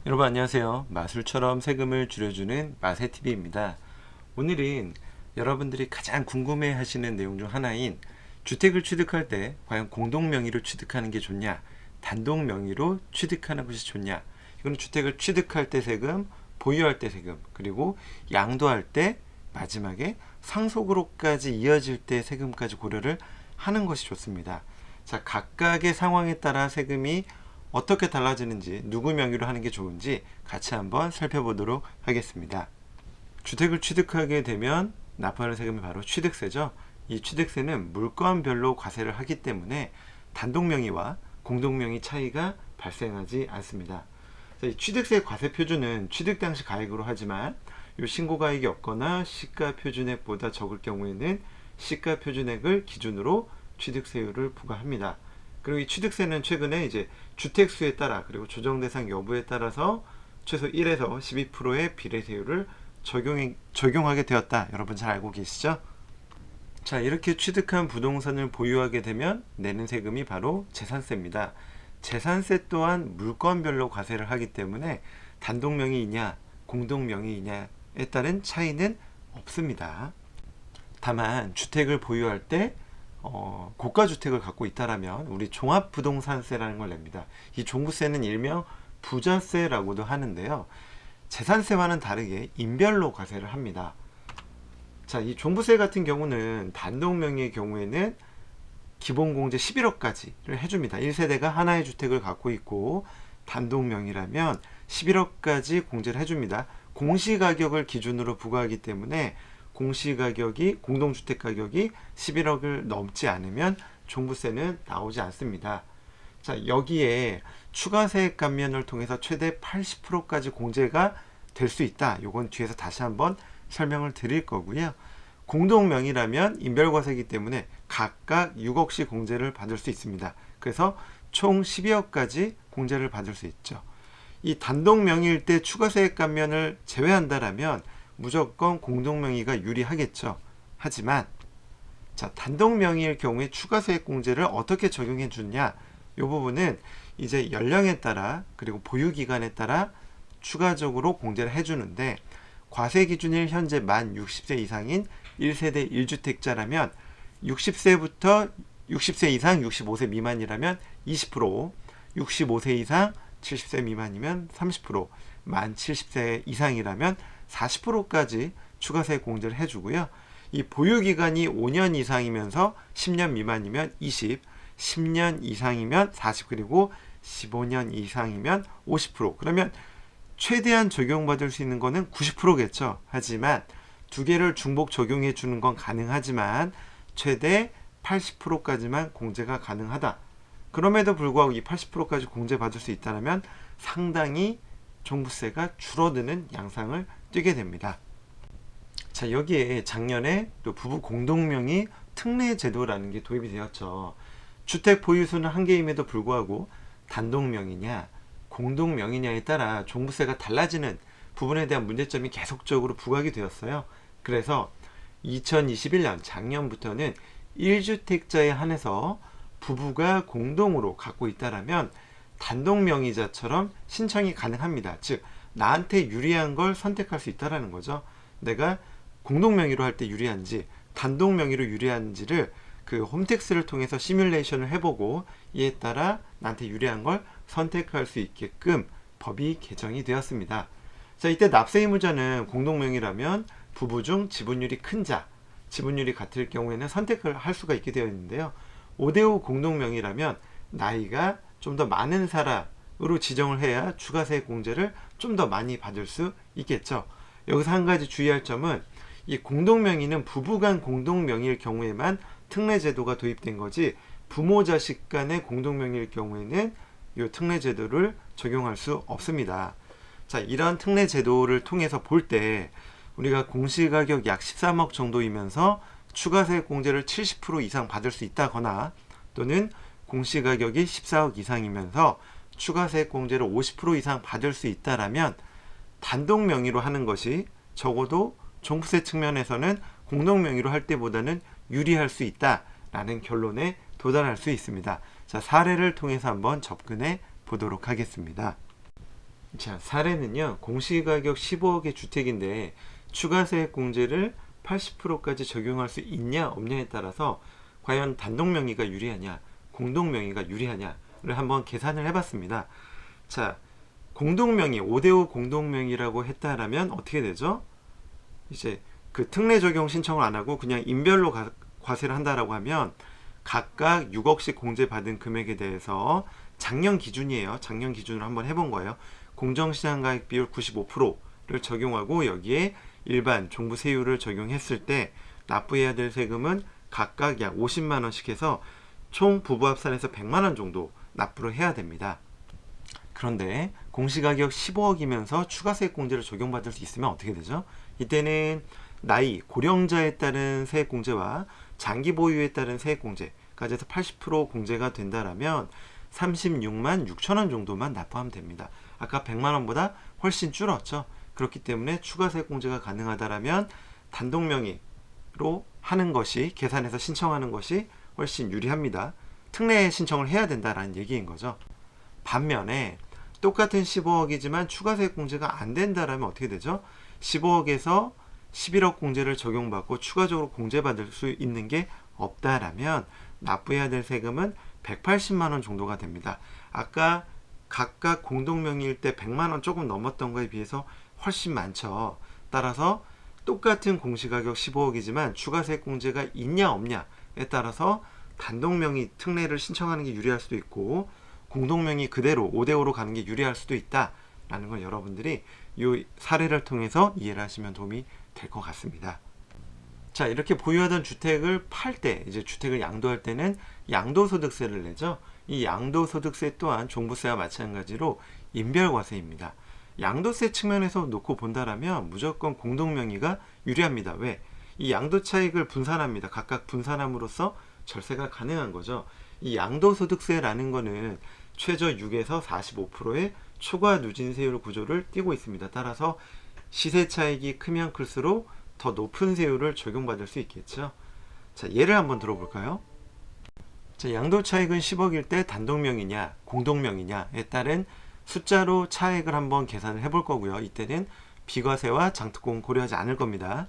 여러분 안녕하세요. 마술처럼 세금을 줄여주는 마세TV입니다. 오늘은 여러분들이 가장 궁금해 하시는 내용 중 하나인 주택을 취득할 때 과연 공동명의로 취득하는 게 좋냐, 단독명의로 취득하는 것이 좋냐. 이건 주택을 취득할 때 세금, 보유할 때 세금, 그리고 양도할 때 마지막에 상속으로까지 이어질 때 세금까지 고려를 하는 것이 좋습니다. 자, 각각의 상황에 따라 세금이 어떻게 달라지는지, 누구 명의로 하는 게 좋은지 같이 한번 살펴보도록 하겠습니다. 주택을 취득하게 되면 납부하는 세금이 바로 취득세죠. 이 취득세는 물건별로 과세를 하기 때문에 단독명의와 공동명의 차이가 발생하지 않습니다. 이 취득세 과세 표준은 취득 당시 가액으로 하지만 이 신고 가액이 없거나 시가 표준액보다 적을 경우에는 시가 표준액을 기준으로 취득세율을 부과합니다. 그리고 이 취득세는 최근에 이제 주택수에 따라 그리고 조정 대상 여부에 따라서 최소 1에서 12%의 비례세율을 적용하게 되었다. 여러분 잘 알고 계시죠? 자, 이렇게 취득한 부동산을 보유하게 되면 내는 세금이 바로 재산세입니다. 재산세 또한 물건별로 과세를 하기 때문에 단독명의이냐 공동명의이냐에 따른 차이는 없습니다. 다만 주택을 보유할 때 고가주택을 갖고 있다라면 우리 종합부동산세라는 걸 냅니다. 이 종부세는 일명 부자세라고도 하는데요. 재산세와는 다르게 인별로 과세를 합니다. 자, 이 종부세 같은 경우는 단독명의의 경우에는 기본공제 11억까지를 해줍니다. 1세대가 하나의 주택을 갖고 있고 단독명의라면 11억까지 공제를 해줍니다. 공시가격을 기준으로 부과하기 때문에 공시가격이 공동주택 가격이 11억을 넘지 않으면 종부세는 나오지 않습니다. 자, 여기에 추가세액 감면을 통해서 최대 80%까지 공제가 될 수 있다. 요건 뒤에서 다시 한번 설명을 드릴 거고요. 공동명의라면 인별과세이기 때문에 각각 6억씩 공제를 받을 수 있습니다. 그래서 총 12억까지 공제를 받을 수 있죠. 이 단독명의일 때 추가세액 감면을 제외한다라면 무조건 공동명의가 유리하겠죠. 하지만 자, 단독명의일 경우에 추가세액 공제를 어떻게 적용해 주냐, 이 부분은 이제 연령에 따라 그리고 보유기간에 따라 추가적으로 공제를 해주는데, 과세 기준일 현재 만 60세 이상인 1세대 1주택자라면 60세 이상 65세 미만이라면 20%, 65세 이상 70세 미만이면 30%, 만 70세 이상이라면 40%까지 추가세 공제를 해주고요. 이 보유기간이 5년 이상이면서 10년 미만이면 20, 10년 이상이면 40, 그리고 15년 이상이면 50%. 그러면 최대한 적용받을 수 있는 거는 90%겠죠. 하지만 두 개를 중복 적용해 주는 건 가능하지만 최대 80%까지만 공제가 가능하다. 그럼에도 불구하고 이 80%까지 공제받을 수 있다면 상당히 종부세가 줄어드는 양상을 띠게 됩니다. 자, 여기에 작년에 또 부부 공동명의 특례 제도라는 게 도입이 되었죠. 주택 보유수는 한 개임에도 불구하고 단독명의냐 공동명의냐에 따라 종부세가 달라지는 부분에 대한 문제점이 계속적으로 부각이 되었어요. 그래서 2021년 작년부터는 1주택자에 한해서 부부가 공동으로 갖고 있다라면 단독명의자처럼 신청이 가능합니다. 즉 나한테 유리한 걸 선택할 수 있다라는 거죠. 내가 공동명의로 할 때 유리한지 단독명의로 유리한지를 그 홈택스를 통해서 시뮬레이션을 해보고 이에 따라 나한테 유리한 걸 선택할 수 있게끔 법이 개정이 되었습니다. 자, 이때 납세 의무자는 공동명의라면 부부 중 지분율이 큰 자, 지분율이 같을 경우에는 선택을 할 수가 있게 되어 있는데요. 5대5 공동명의라면 나이가 좀 더 많은 사람으로 지정을 해야 추가세 공제를 좀 더 많이 받을 수 있겠죠. 여기서 한 가지 주의할 점은 이 공동명의는 부부간 공동명의일 경우에만 특례제도가 도입된 거지, 부모 자식 간의 공동명의일 경우에는 이 특례제도를 적용할 수 없습니다. 자, 이런 특례제도를 통해서 볼 때 우리가 공시가격 약 13억 정도이면서 추가세 공제를 70% 이상 받을 수 있다거나, 또는 공시가격이 14억 이상이면서 추가세 공제를 50% 이상 받을 수 있다라면 단독 명의로 하는 것이 적어도 종부세 측면에서는 공동 명의로 할 때보다는 유리할 수 있다라는 결론에 도달할 수 있습니다. 자, 사례를 통해서 한번 접근해 보도록 하겠습니다. 자, 사례는요. 공시가격 15억의 주택인데 추가세액 공제를 80%까지 적용할 수 있냐 없냐에 따라서 과연 단독명의가 유리하냐 공동명의가 유리하냐를 한번 계산을 해봤습니다. 자, 공동명의 5대5 공동명의라고 했다라면 어떻게 되죠? 이제 그 특례 적용 신청을 안 하고 그냥 인별로 과세를 한다라고 하면 각각 6억씩 공제받은 금액에 대해서 작년 기준이에요. 작년 기준으로 한번 해본 거예요. 공정시장가액 비율 95%를 적용하고 여기에 일반 종부세율을 적용했을 때 납부해야 될 세금은 각각 약 50만 원씩 해서 총 부부 합산해서 100만 원 정도 납부를 해야 됩니다. 그런데 공시가격 15억이면서 추가세액 공제를 적용받을 수 있으면 어떻게 되죠? 이때는 나이, 고령자에 따른 세액 공제와 장기 보유에 따른 세액 공제까지 해서 80% 공제가 된다라면 36만 6천 원 정도만 납부하면 됩니다. 아까 100만 원보다 훨씬 줄었죠. 그렇기 때문에 추가세액 공제가 가능하다라면 단독명의로 하는 것이 계산해서 신청하는 것이 훨씬 유리합니다. 특례 신청을 해야 된다라는 얘기인 거죠. 반면에 똑같은 15억이지만 추가세액 공제가 안 된다라면 어떻게 되죠? 15억에서 11억 공제를 적용받고 추가적으로 공제받을 수 있는 게 없다라면 납부해야 될 세금은 180만 원 정도가 됩니다. 아까 각각 공동명의일 때 100만 원 조금 넘었던 거에 비해서 훨씬 많죠. 따라서 똑같은 공시가격 15억이지만 추가세액 공제가 있냐 없냐에 따라서 단독명의 특례를 신청하는 게 유리할 수도 있고 공동명의 그대로 5대5로 가는 게 유리할 수도 있다라는 걸 여러분들이 이 사례를 통해서 이해를 하시면 도움이 될 것 같습니다. 자, 이렇게 보유하던 주택을 팔 때, 이제 주택을 양도할 때는 양도소득세를 내죠. 이 양도소득세 또한 종부세와 마찬가지로 인별과세입니다. 양도세 측면에서 놓고 본다라면 무조건 공동명의가 유리합니다. 왜? 이 양도 차익을 분산합니다. 각각 분산함으로써 절세가 가능한 거죠. 이 양도소득세라는 거는 최저 6에서 45%의 초과 누진세율 구조를 띠고 있습니다. 따라서 시세 차익이 크면 클수록 더 높은 세율을 적용받을 수 있겠죠. 자, 예를 한번 들어볼까요? 자, 양도 차익은 10억일 때 단독명의냐 공동명의냐에 따른 숫자로 차액을 한번 계산을 해볼 거고요. 이때는 비과세와 장특공 고려하지 않을 겁니다.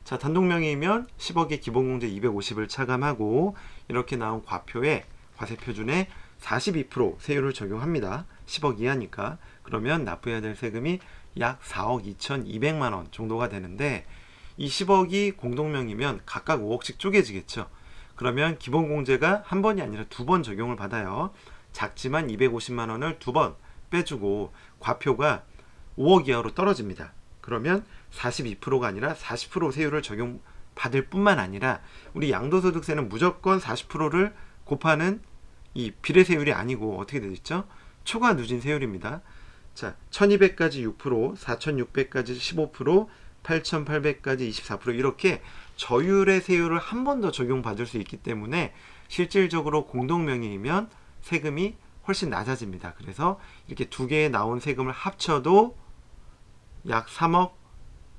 자, 단독명의이면 10억의 기본공제 250을 차감하고 이렇게 나온 과표에 과세표준에 42% 세율을 적용합니다. 10억 이하니까. 그러면 납부해야 될 세금이 약 4억 2,200만 원 정도가 되는데 이 10억이 공동명의면 각각 5억씩 쪼개지겠죠. 그러면 기본공제가 한 번이 아니라 두 번 적용을 받아요. 작지만 250만 원을 두 번 빼주고 과표가 5억 이하로 떨어집니다. 그러면 42%가 아니라 40% 세율을 적용받을 뿐만 아니라 우리 양도소득세는 무조건 40%를 곱하는 이 비례세율이 아니고 어떻게 되어 있죠? 초과 누진 세율입니다. 자, 1200까지 6%, 4600까지 15%, 8800까지 24% 이렇게 저율의 세율을 한 번 더 적용받을 수 있기 때문에 실질적으로 공동명의이면 세금이 훨씬 낮아집니다. 그래서 이렇게 두 개에 나온 세금을 합쳐도 약 3억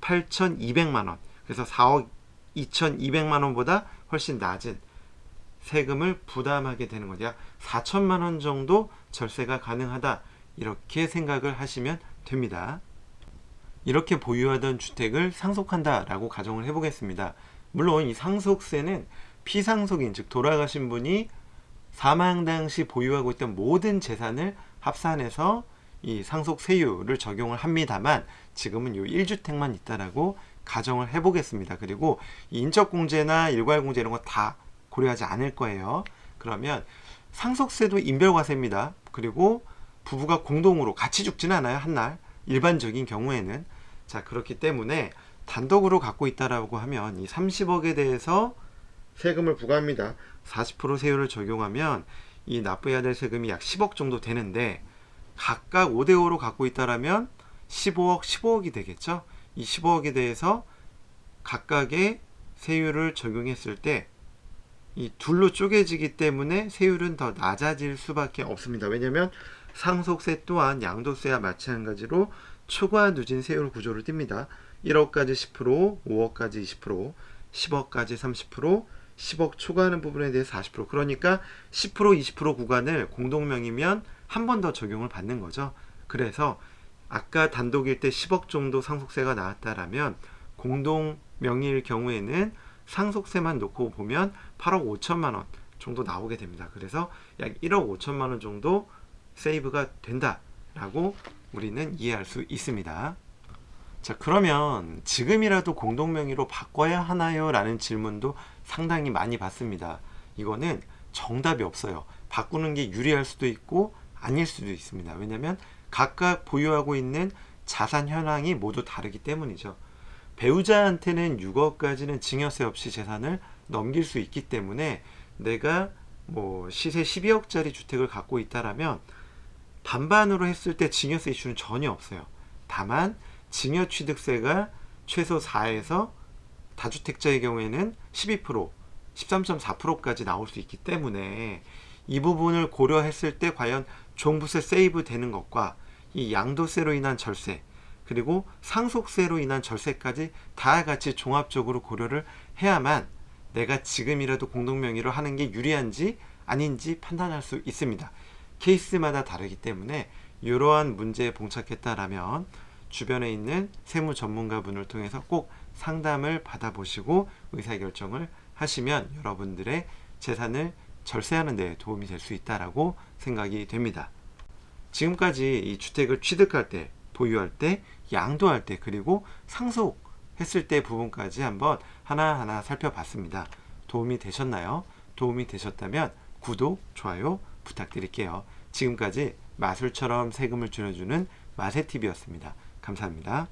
8200만 원, 그래서 4억 2200만 원보다 훨씬 낮은 세금을 부담하게 되는 거죠. 약 4천만 원 정도 절세가 가능하다. 이렇게 생각을 하시면 됩니다. 이렇게 보유하던 주택을 상속한다라고 가정을 해보겠습니다. 물론 이 상속세는 피상속인, 즉 돌아가신 분이 사망 당시 보유하고 있던 모든 재산을 합산해서 이 상속세율을 적용을 합니다만 지금은 이 1주택만 있다라고 가정을 해보겠습니다. 그리고 인적공제나 일괄공제 이런 거 다 고려하지 않을 거예요. 그러면 상속세도 인별과세입니다. 그리고 부부가 공동으로 같이 죽지는 않아요. 한날 일반적인 경우에는. 자, 그렇기 때문에 단독으로 갖고 있다라고 하면 이 30억에 대해서 세금을 부과합니다. 40% 세율을 적용하면 이 납부해야 될 세금이 약 10억 정도 되는데 각각 5대5로 갖고 있다라면 15억, 15억이 되겠죠. 이 15억에 대해서 각각의 세율을 적용했을 때 이 둘로 쪼개지기 때문에 세율은 더 낮아질 수밖에 없습니다. 왜냐하면 상속세 또한 양도세와 마찬가지로 초과 누진 세율 구조를 띱니다. 1억까지 10%, 5억까지 20%, 10억까지 30%, 10억 초과하는 부분에 대해 40%. 그러니까 10%, 20% 구간을 공동명의면 한 번 더 적용을 받는 거죠. 그래서 아까 단독일 때 10억 정도 상속세가 나왔다라면 공동 명의일 경우에는 상속세만 놓고 보면 8억 5천만 원 정도 나오게 됩니다. 그래서 약 1억 5천만 원 정도 세이브가 된다라고 우리는 이해할 수 있습니다. 자, 그러면 지금이라도 공동 명의로 바꿔야 하나요? 라는 질문도 상당히 많이 받습니다. 이거는 정답이 없어요. 바꾸는 게 유리할 수도 있고 아닐 수도 있습니다. 왜냐하면 각각 보유하고 있는 자산 현황이 모두 다르기 때문이죠. 배우자한테는 6억까지는 증여세 없이 재산을 넘길 수 있기 때문에 내가 뭐 시세 12억짜리 주택을 갖고 있다라면 반반으로 했을 때 증여세 이슈는 전혀 없어요. 다만 증여취득세가 최소 4에서 다주택자의 경우에는 12%, 13.4%까지 나올 수 있기 때문에 이 부분을 고려했을 때 과연 종부세 세이브 되는 것과 이 양도세로 인한 절세 그리고 상속세로 인한 절세까지 다 같이 종합적으로 고려를 해야만 내가 지금이라도 공동명의로 하는 게 유리한지 아닌지 판단할 수 있습니다. 케이스마다 다르기 때문에 이러한 문제에 봉착했다라면 주변에 있는 세무 전문가분을 통해서 꼭 상담을 받아보시고 의사결정을 하시면 여러분들의 재산을 절세하는 데 도움이 될 수 있다라고 생각이 됩니다. 지금까지 이 주택을 취득할 때, 보유할 때, 양도할 때, 그리고 상속했을 때 부분까지 한번 하나하나 살펴봤습니다. 도움이 되셨나요? 도움이 되셨다면 구독, 좋아요 부탁드릴게요. 지금까지 마술처럼 세금을 줄여주는 마세TV였습니다. 감사합니다.